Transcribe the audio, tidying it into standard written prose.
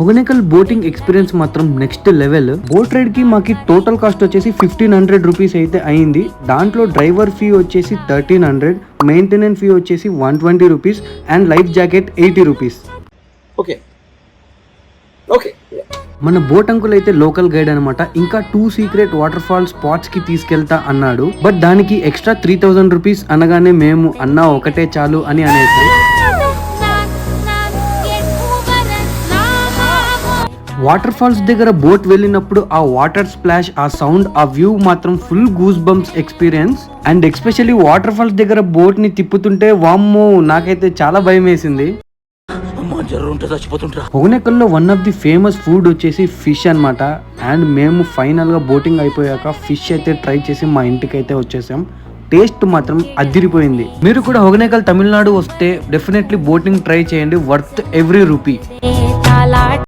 హొగెనకల్ boating experience మాత్రం next level. Boat ride కి మాకి టోటల్ కాస్ట్ వచ్చేసి 1500 రూపీస్ అయితే అయింది. దాంట్లో డ్రైవర్ ఫీ వచ్చేసి 1300, మెయింటెనెన్స్ ఫీ వచ్చేసి 120 rupees and life jacket 80 rupees. Okay okay. మన బోట్ అంకుల్ అయితే లోకల్ గైడ్ అనమాట. ఇంకా 2 సీక్రెట్ వాటర్ ఫాల్ స్పాట్స్ కి తీసుకెళ్తా అన్నాడు. బట్ దానికి ఎక్స్ట్రా 3000 రూపీస్ అనగానే మేము అన్నా ఒకటే చాలు అని అనేసాం. వాటర్ ఫాల్స్ దగ్గర బోట్ వెళ్ళినప్పుడు ఆ వాటర్ స్ప్లాష్, ఆ సౌండ్, ఆ వ్యూ మాత్రం full goose bumps experience. And especially waterfalls దగ్గర బోట్ ని తిప్పుతుంటే వామ్మో నాకైతే చాలా భయం వేసింది. హొగెనకల్లో one of the famous food వచ్చేసి ఫిష్ అన్నమాట. అండ్ మేము ఫైనల్ గా బోటింగ్ అయిపోయాక ఫిష్ అయితే ట్రై చేసి మా ఇంటికి అయితే వచ్చేసాం. టేస్ట్ మాత్రం అదిరిపోయింది. మీరు కూడా హొగెనకల్ తమిళనాడు వస్తే డెఫినెట్లీ బోటింగ్ ట్రై చేయండి. Worth every rupee.